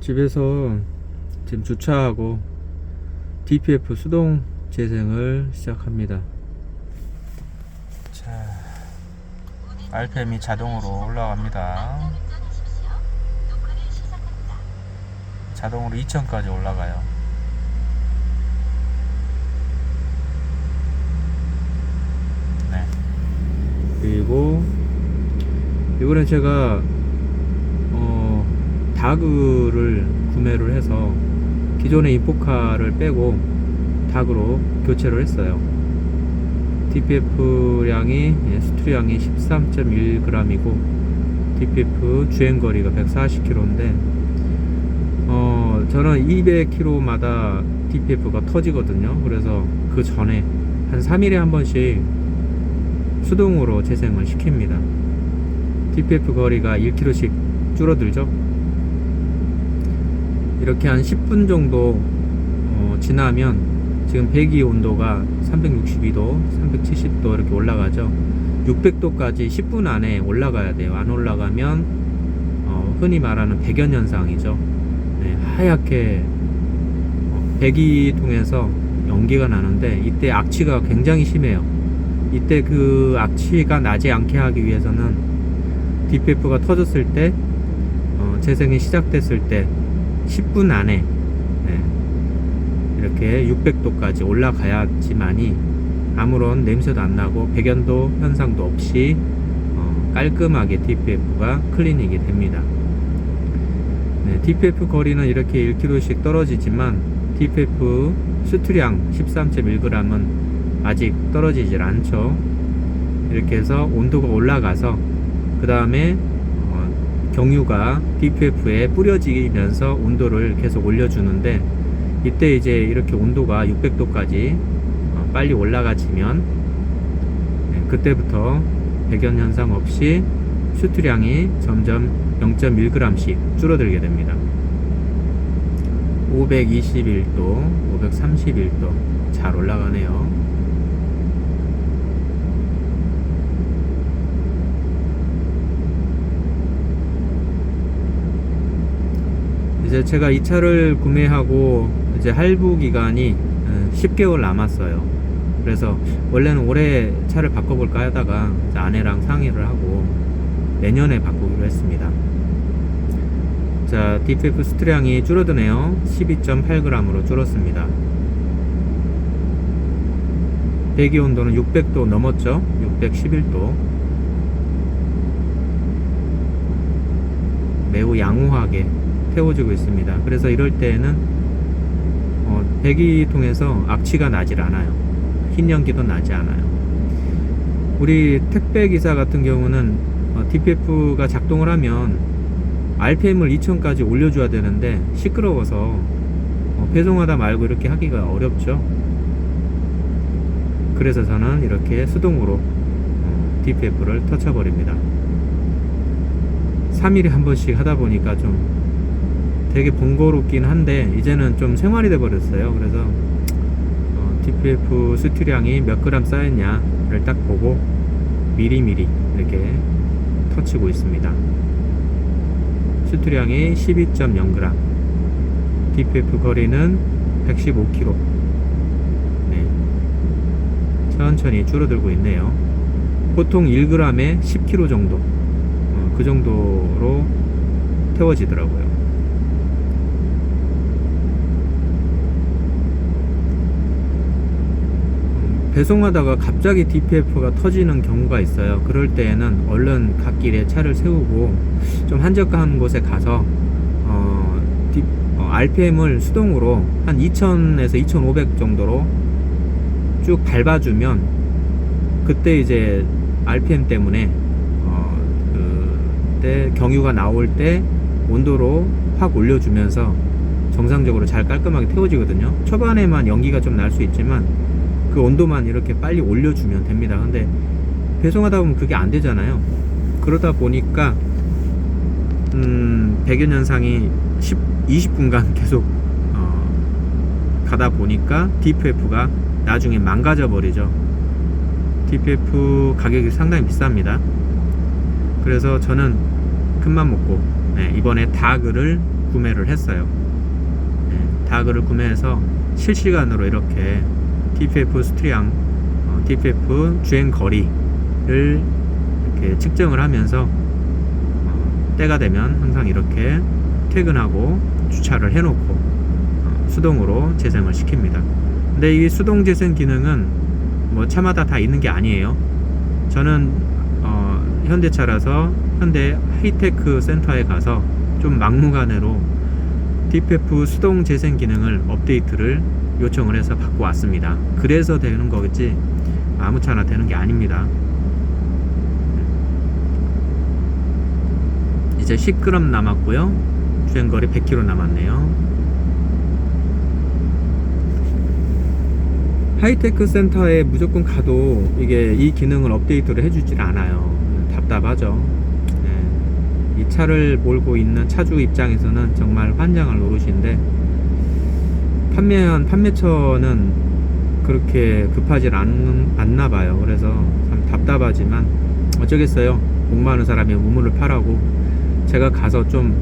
집에서 지금 주차하고 DPF 수동 재생을 시작합니다. 자, RPM이 자동으로 올라갑니다. 자동으로 2000까지 올라가요. 네. 그리고 이번에 제가 다그를 구매를 해서 기존의 인포카를 빼고 다그로 교체를 했어요. DPF량이 스투량이 13.1g이고 DPF 주행거리가 140km인데 저는 200km마다 DPF가 터지거든요. 그래서 그 전에 한 3일에 한 번씩 수동으로 재생을 시킵니다. DPF 거리가 1km씩 줄어들죠. 이렇게 한 10분 정도 지나면 지금 배기 온도가 362도, 370도 이렇게 올라가죠. 600도까지 10분 안에 올라가야 돼요. 안 올라가면 흔히 말하는 백연 현상이죠. 네, 하얗게 배기통에서 연기가 나는데 이때 악취가 굉장히 심해요. 이때 그 악취가 나지 않게 하기 위해서는 DPF가 터졌을 때 재생이 시작됐을 때 10분 안에 이렇게 600도까지 올라가야지만이 아무런 냄새도 안 나고 백연도 현상도 없이 깔끔하게 DPF가 클리닝이 됩니다. DPF 거리는 이렇게 1km씩 떨어지지만 DPF 수투량 13.1g은 아직 떨어지질 않죠. 이렇게 해서 온도가 올라가서 그 다음에 경유가 DPF에 뿌려지면서 온도를 계속 올려주는데 이때 이제 이렇게 온도가 600도까지 빨리 올라가지면 그때부터 백연 현상 없이 수투량이 점점 0.1g씩 줄어들게 됩니다. 521도, 531도 잘 올라가네요. 이제 제가 이 차를 구매하고 이제 할부 기간이 10개월 남았어요. 그래서 원래는 올해 차를 바꿔볼까 하다가 아내랑 상의를 하고 내년에 바꾸기로 했습니다. 자, DPF 수투량이 줄어드네요. 12.8g으로 줄었습니다. 배기 온도는 600도 넘었죠. 611도. 매우 양호하게 태워지고 있습니다. 그래서 이럴 때에는 배기통에서 악취가 나질 않아요. 흰 연기도 나지 않아요. 우리 택배기사 같은 경우는 DPF가 작동을 하면 RPM을 2000까지 올려줘야 되는데 시끄러워서 배송하다 말고 이렇게 하기가 어렵죠. 그래서 저는 이렇게 수동으로 DPF를 터쳐버립니다. 3일에 한 번씩 하다 보니까 좀 되게 번거롭긴 한데 이제는 좀 생활이 돼 버렸어요. 그래서 DPF 수투량이 몇 그램 쌓였냐를 딱 보고 미리미리 이렇게 터치고 있습니다. 수투량이 12.0g, DPF 거리는 115km. 네. 천천히 줄어들고 있네요. 보통 1g에 10km 정도, 그 정도로 태워지더라고요. 배송하다가 갑자기 DPF가 터지는 경우가 있어요. 그럴 때에는 얼른 갓길에 차를 세우고 좀 한적한 곳에 가서 RPM을 수동으로 한 2000에서 2500 정도로 쭉 밟아주면 그때 이제 RPM 때문에 그때 경유가 나올 때 온도로 확 올려주면서 정상적으로 잘 깔끔하게 태워지거든요. 초반에만 연기가 좀 날 수 있지만 그 온도만 이렇게 빨리 올려주면 됩니다. 근데 배송하다 보면 그게 안 되잖아요. 그러다 보니까 백연 현상이 20분간 계속 가다 보니까 DPF가 나중에 망가져 버리죠. DPF 가격이 상당히 비쌉니다. 그래서 저는 큰맘 먹고 이번에 다그를 구매를 했어요. 다그를 구매해서 실시간으로 이렇게 DPF 스트리앙, DPF 주행 거리를 이렇게 측정을 하면서 때가 되면 항상 이렇게 퇴근하고 주차를 해놓고 수동으로 재생을 시킵니다. 근데 이 수동 재생 기능은 뭐 차마다 다 있는 게 아니에요. 저는 현대차라서 현대 하이테크 센터에 가서 좀 막무가내로 DPF 수동 재생 기능을 업데이트를 요청을 해서 받고 왔습니다. 그래서 되는 거겠지 아무 차나 되는 게 아닙니다. 이제 10g 남았고요. 주행거리 100km 남았네요. 하이테크 센터에 무조건 가도 이게 이 기능을 업데이트를 해주질 않아요. 답답하죠. 이 차를 몰고 있는 차주 입장에서는 정말 환장할 노릇인데, 판매처는 그렇게 급하질 않나 봐요. 그래서 참 답답하지만 어쩌겠어요. 목 마른 사람이 우물을 파라고. 제가 가서 좀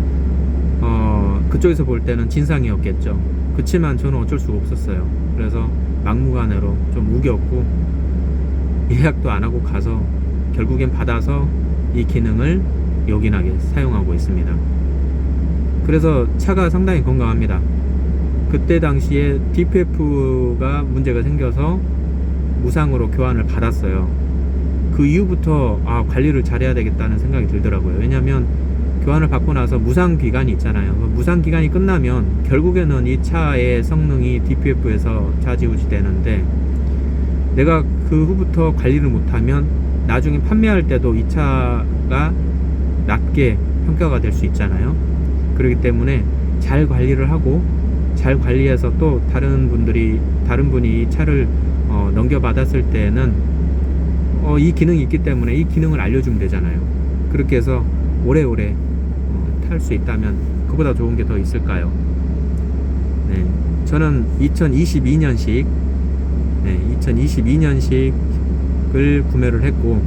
그쪽에서 볼 때는 진상이었겠죠. 그치만 저는 어쩔 수가 없었어요. 그래서 막무가내로 좀 우겼고 예약도 안 하고 가서 결국엔 받아서 이 기능을 요긴하게 사용하고 있습니다. 그래서 차가 상당히 건강합니다. 그때 당시에 DPF가 문제가 생겨서 무상으로 교환을 받았어요. 그 이후부터 관리를 잘해야 되겠다는 생각이 들더라고요. 왜냐하면 교환을 받고 나서 무상 기간이 있잖아요. 무상 기간이 끝나면 결국에는 이 차의 성능이 DPF에서 좌지우지 되는데, 내가 그 후부터 관리를 못하면 나중에 판매할 때도 이 차가 낮게 평가가 될 수 있잖아요. 그렇기 때문에 잘 관리를 하고 잘 관리해서 또 다른 분이 이 차를 넘겨받았을 때는 이 기능이 있기 때문에 이 기능을 알려주면 되잖아요. 그렇게 해서 오래오래 탈 수 있다면 그보다 좋은 게 더 있을까요? 네, 저는 2022년식 2022년식을 구매를 했고,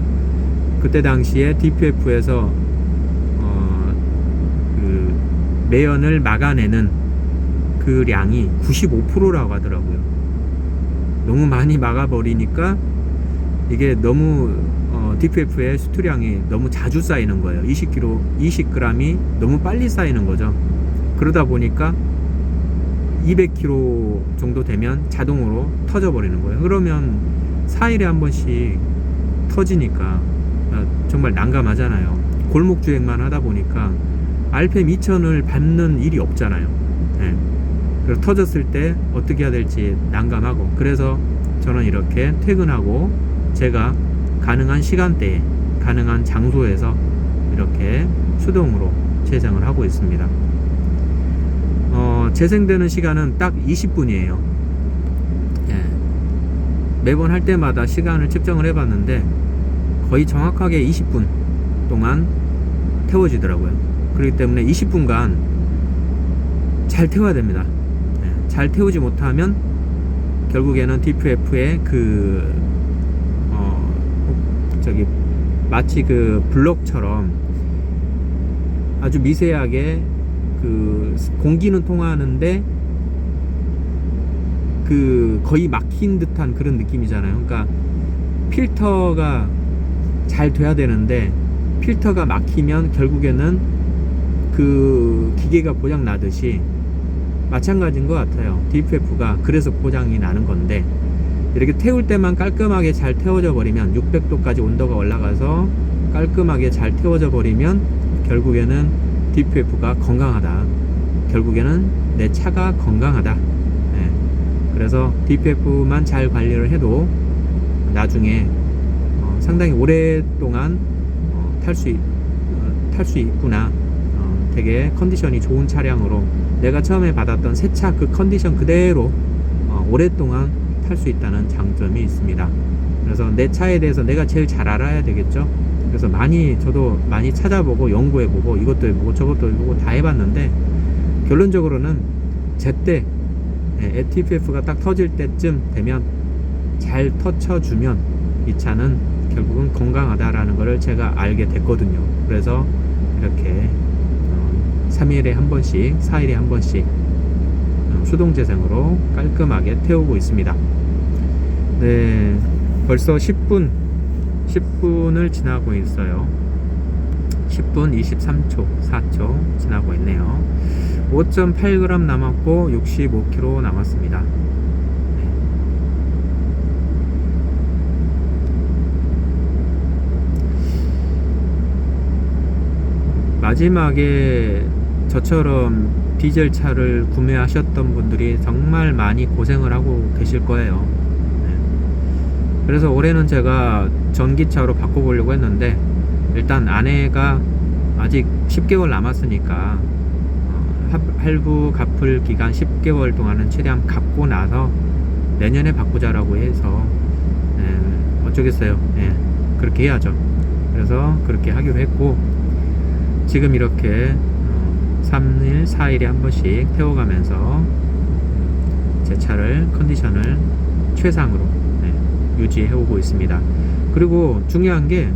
그때 당시에 DPF에서 그 매연을 막아내는 그 량이 95%라고 하더라고요. 너무 많이 막아버리니까 이게 너무 DPF의 수투량이 너무 자주 쌓이는 거예요. 20g이 너무 빨리 쌓이는 거죠. 그러다 보니까 200km 정도 되면 자동으로 터져 버리는 거예요. 그러면 4일에 한 번씩 터지니까 정말 난감하잖아요. 골목 주행만 하다 보니까 RPM 2000을 밟는 일이 없잖아요. 그래서 터졌을 때 어떻게 해야 될지 난감하고, 그래서 저는 이렇게 퇴근하고 제가 가능한 시간대에 가능한 장소에서 이렇게 수동으로 재생을 하고 있습니다. 재생되는 시간은 딱 20분이에요. 매번 할 때마다 시간을 측정을 해봤는데 거의 정확하게 20분 동안 태워지더라고요. 그렇기 때문에 20분간 잘 태워야 됩니다. 잘 태우지 못하면 결국에는 DPF의 마치 그 블럭처럼 아주 미세하게 공기는 통하는데 거의 막힌 듯한 그런 느낌이잖아요. 그러니까 필터가 잘 돼야 되는데 필터가 막히면 결국에는 그 기계가 고장 나듯이 마찬가지인 것 같아요. DPF가 그래서 고장이 나는 건데, 이렇게 태울 때만 깔끔하게 잘 태워져 버리면 600도까지 온도가 올라가서 깔끔하게 잘 태워져 버리면 결국에는 DPF가 건강하다. 결국에는 내 차가 건강하다. 그래서 DPF만 잘 관리를 해도 나중에 상당히 오랫동안 탈 수 있구나. 되게 컨디션이 좋은 차량으로 내가 처음에 받았던 새 차 그 컨디션 그대로 오랫동안 탈 수 있다는 장점이 있습니다. 그래서 내 차에 대해서 내가 제일 잘 알아야 되겠죠. 그래서 저도 많이 찾아보고 연구해보고 이것도 해보고 저것도 해보고 다 해봤는데, 결론적으로는 제때 DPF가 딱 터질 때쯤 되면 잘 터쳐주면 이 차는 결국은 건강하다라는 것을 제가 알게 됐거든요. 그래서 이렇게 3일에 한 번씩, 4일에 한 번씩 수동 재생으로 깔끔하게 태우고 있습니다. 네, 벌써 10분을 지나고 있어요. 10분 23초 4초 지나고 있네요. 5.8g 남았고 65km 남았습니다. 네. 마지막에 저처럼 디젤 차를 구매하셨던 분들이 정말 많이 고생을 하고 계실 거예요. 네. 그래서 올해는 제가 전기차로 바꿔보려고 했는데, 일단 아내가 아직 10개월 남았으니까 할부 갚을 기간 10개월 동안은 최대한 갚고 나서 내년에 바꾸자라고 해서 어쩌겠어요. 그렇게 해야죠. 그래서 그렇게 하기로 했고, 지금 이렇게 3일, 4일에 한 번씩 태워가면서 제 차를 컨디션을 최상으로 유지해 오고 있습니다. 그리고 중요한 게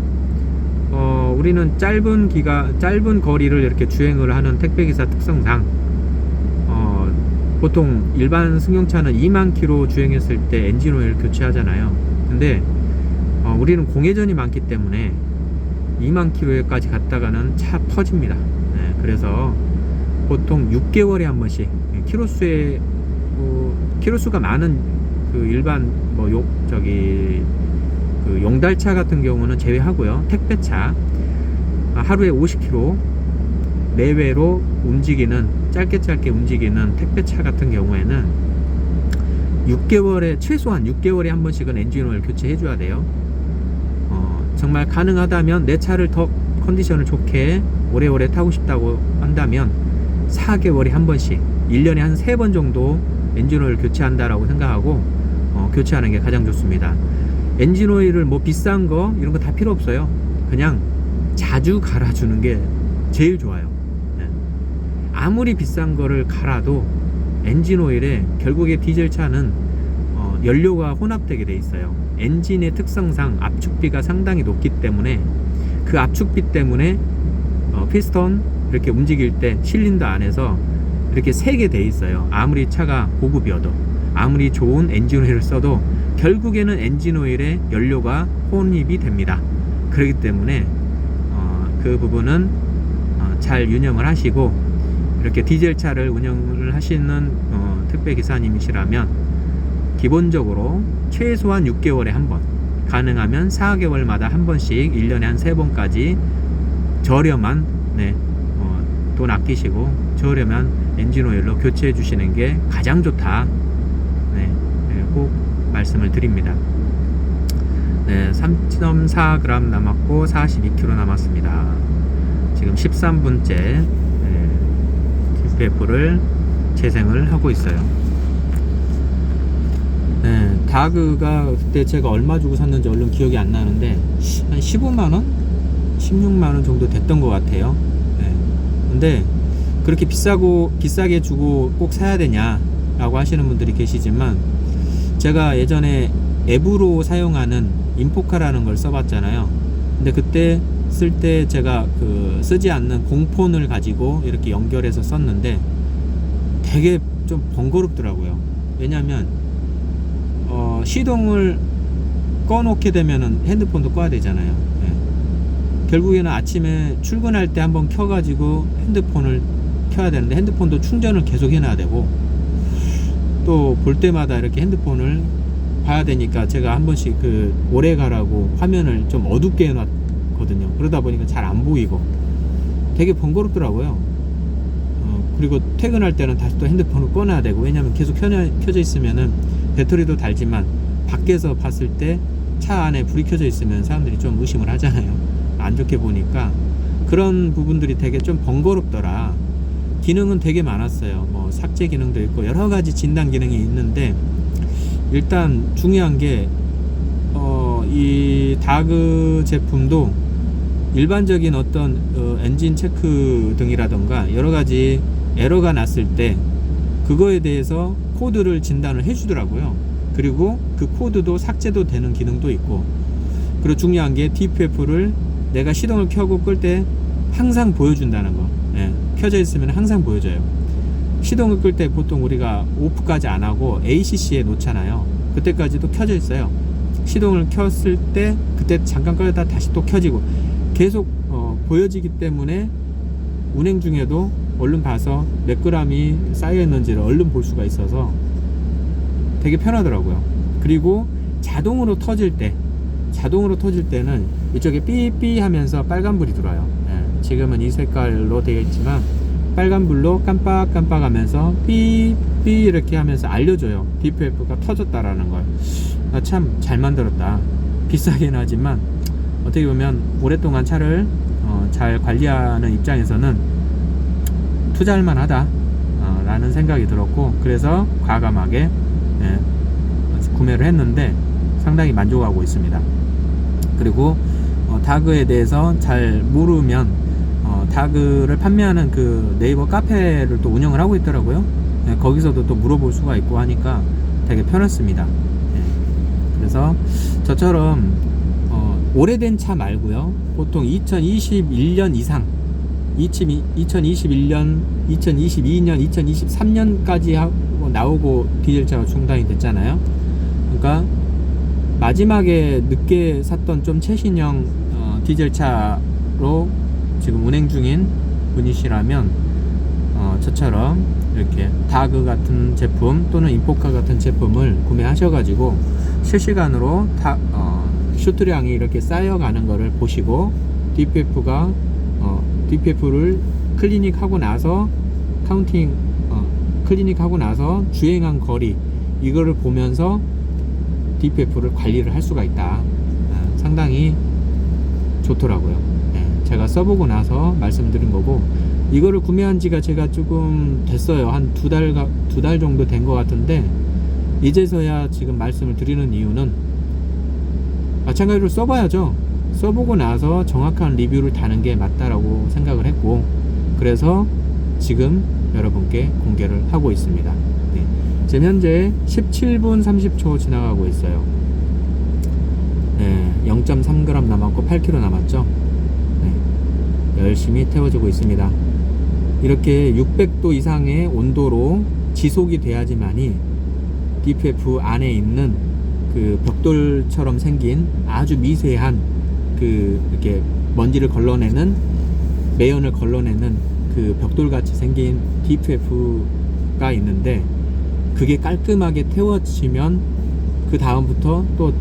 우리는 짧은 거리를 이렇게 주행을 하는 택배기사 특성상 보통 일반 승용차는 2만 킬로 주행했을 때 엔진 오일 교체하잖아요. 근데 우리는 공회전이 많기 때문에 2만 킬로까지 갔다가는 차 퍼집니다. 그래서 보통 6개월에 한 번씩 키로수가 많은 그 일반 그 용달차 같은 경우는 제외하고요. 택배차 하루에 50km 내외로 움직이는, 짧게 움직이는 택배차 같은 경우에는 최소한 6개월에 한 번씩은 엔진오일 교체해 줘야 돼요. 정말 가능하다면 내 차를 더 컨디션을 좋게 오래오래 타고 싶다고 한다면 4개월에 한 번씩 1년에 한 3번 정도 엔진오일 교체한다라고 생각하고 교체하는 게 가장 좋습니다. 엔진오일을 비싼 거 이런 거 다 필요 없어요. 그냥 자주 갈아주는 게 제일 좋아요. 아무리 비싼 거를 갈아도 엔진오일에 결국에 디젤차는 연료가 혼합되게 돼 있어요. 엔진의 특성상 압축비가 상당히 높기 때문에 그 압축비 때문에 피스톤 이렇게 움직일 때 실린더 안에서 이렇게 세게 돼 있어요. 아무리 차가 고급이어도, 아무리 좋은 엔진오일을 써도 결국에는 엔진오일에 연료가 혼입이 됩니다. 그렇기 때문에 그 부분은 잘 유념을 하시고, 이렇게 디젤차를 운영을 하시는 택배기사님이시라면 기본적으로 최소한 6개월에 한 번, 가능하면 4개월마다 한 번씩 1년에 한 3번까지 저렴한 돈 아끼시고 저렴한 엔진오일로 교체해 주시는 게 가장 좋다. 꼭 말씀을 드립니다. 3.4g 남았고 42km 남았습니다. 지금 13분째 DPF를 재생을 하고 있어요. 다그가 그때 제가 얼마 주고 샀는지 얼른 기억이 안 나는데 한 15만원? 16만원 정도 됐던 것 같아요. 근데 그렇게 비싸게 주고 꼭 사야 되냐 라고 하시는 분들이 계시지만, 제가 예전에 앱으로 사용하는 인포카라는 걸 써봤잖아요. 근데 그때 쓸 때 제가 쓰지 않는 공폰을 가지고 이렇게 연결해서 썼는데 되게 좀 번거롭더라고요. 왜냐면 시동을 꺼놓게 되면은 핸드폰도 꺼야 되잖아요. 결국에는 아침에 출근할 때 한번 켜가지고 핸드폰을 켜야 되는데 핸드폰도 충전을 계속 해놔야 되고, 또 볼 때마다 이렇게 핸드폰을 봐야 되니까 제가 한 번씩 오래 가라고 화면을 좀 어둡게 해놨거든요. 그러다 보니까 잘 안 보이고 되게 번거롭더라고요. 그리고 퇴근할 때는 다시 또 핸드폰을 꺼놔야 되고, 왜냐면 계속 켜져 있으면은 배터리도 달지만 밖에서 봤을 때 차 안에 불이 켜져 있으면 사람들이 좀 의심을 하잖아요. 안 좋게 보니까 그런 부분들이 되게 좀 번거롭더라. 기능은 되게 많았어요. 삭제 기능도 있고 여러 가지 진단 기능이 있는데, 일단 중요한 게 이 다그 제품도 일반적인 어떤 엔진 체크 등이라던가 여러 가지 에러가 났을 때 그거에 대해서 코드를 진단을 해주더라고요. 그리고 그 코드도 삭제도 되는 기능도 있고, 그리고 중요한 게 DPF를 내가 시동을 켜고 끌 때 항상 보여준다는 거. 켜져 있으면 항상 보여져요. 시동을 끌 때 보통 우리가 오프까지 안 하고 ACC에 놓잖아요. 그때까지도 켜져 있어요. 시동을 켰을 때 그때 잠깐 꺼졌다 다시 또 켜지고 계속 보여지기 때문에 운행 중에도 얼른 봐서 몇 그램이 쌓여 있는지를 얼른 볼 수가 있어서 되게 편하더라고요. 그리고 자동으로 터질 때는 이쪽에 삐삐 하면서 빨간불이 들어요. 예, 지금은 이 색깔로 되어 있지만 빨간불로 깜빡깜빡 하면서 삐삐 이렇게 하면서 알려줘요. DPF가 터졌다라는 걸. 참 잘 만들었다. 비싸긴 하지만 어떻게 보면 오랫동안 차를 잘 관리하는 입장에서는 투자할 만하다 라는 생각이 들었고, 그래서 과감하게 구매를 했는데 상당히 만족하고 있습니다. 그리고 다그에 대해서 잘 모르면 다그를 판매하는 그 네이버 카페를 또 운영을 하고 있더라고요. 거기서도 또 물어볼 수가 있고 하니까 되게 편했습니다. 그래서 저처럼 오래된 차 말고요, 보통 2021년 이상 2021년, 2022년, 2023년까지 나오고 디젤차가 중단이 됐잖아요. 그러니까 마지막에 늦게 샀던 좀 최신형 디젤차로 지금 운행 중인 분이시라면 저처럼 이렇게 다그 같은 제품 또는 인포카 같은 제품을 구매하셔가지고 실시간으로 슈트량이 이렇게 쌓여가는 거를 보시고 DPF를 클리닉하고 나서 클리닉하고 나서 주행한 거리 이거를 보면서 DPF를 관리를 할 수가 있다. 상당히 좋더라고요. 제가 써보고 나서 말씀드린 거고, 이거를 구매한 지가 제가 조금 됐어요. 한 두 달 정도 된 것 같은데, 이제서야 지금 말씀을 드리는 이유는 마찬가지로 써봐야죠. 써보고 나서 정확한 리뷰를 다는 게 맞다라고 생각을 했고, 그래서 지금 여러분께 공개를 하고 있습니다. 네. 지금 현재 17분 30초 지나가고 있어요. 네, 0.3g 남았고 8km 남았죠. 네, 열심히 태워주고 있습니다. 이렇게 600도 이상의 온도로 지속이 돼야지만이 DPF 안에 있는 그 벽돌처럼 생긴 아주 미세한 이렇게 먼지를 걸러내는, 매연을 걸러내는 그 벽돌같이 생긴 DPF가 있는데, 그게 깔끔하게 태워지면 그 다음부터 또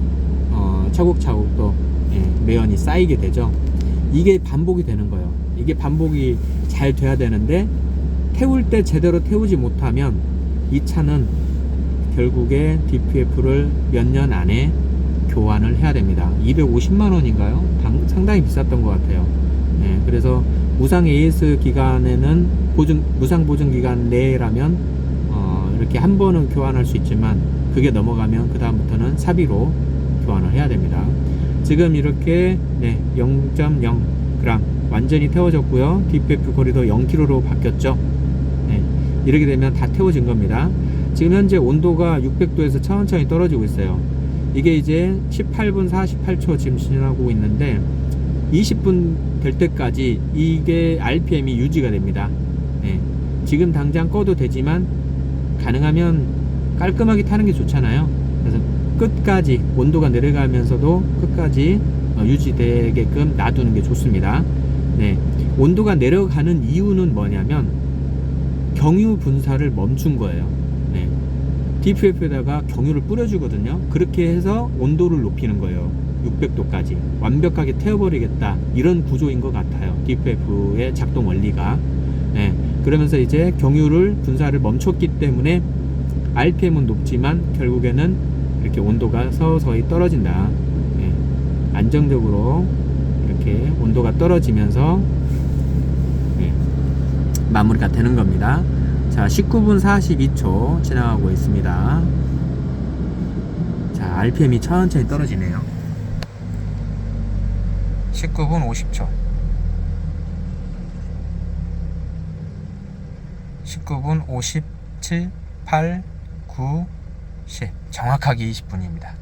차곡차곡 또 매연이 쌓이게 되죠. 이게 반복이 되는 거예요. 이게 반복이 잘 돼야 되는데, 태울 때 제대로 태우지 못하면 이 차는 결국에 DPF를 몇 년 안에 교환을 해야 됩니다. 250만 원인가요? 상당히 비쌌던 것 같아요. 그래서 무상 AS 기간에는 무상 보증 기간 내라면 이렇게 한 번은 교환할 수 있지만, 그게 넘어가면 그 다음부터는 사비로 교환을 해야 됩니다. 지금 이렇게 0.0g 완전히 태워졌고요. DPF 거리도 0km로 바뀌었죠. 이렇게 되면 다 태워진 겁니다. 지금 현재 온도가 600도에서 천천히 떨어지고 있어요. 이게 이제 18분 48초 지금 지나고 있는데, 20분 될 때까지 이게 RPM이 유지가 됩니다. 지금 당장 꺼도 되지만 가능하면 깔끔하게 타는 게 좋잖아요. 그래서 끝까지 온도가 내려가면서도 끝까지 유지되게끔 놔두는 게 좋습니다. 온도가 내려가는 이유는 뭐냐면 경유 분사를 멈춘 거예요. DPF에다가 경유를 뿌려주거든요. 그렇게 해서 온도를 높이는 거예요. 600도까지 완벽하게 태워버리겠다, 이런 구조인 것 같아요. DPF의 작동 원리가. 그러면서 이제 경유를 분사를 멈췄기 때문에 RPM은 높지만 결국에는 이렇게 온도가 서서히 떨어진다. 안정적으로 이렇게 온도가 떨어지면서 마무리가 되는 겁니다. 자, 19분 42초 지나가고 있습니다. 자, RPM이 천천히 떨어지네요. 19분 50초, 19분 57, 8, 9, 10, 정확하게 20분입니다.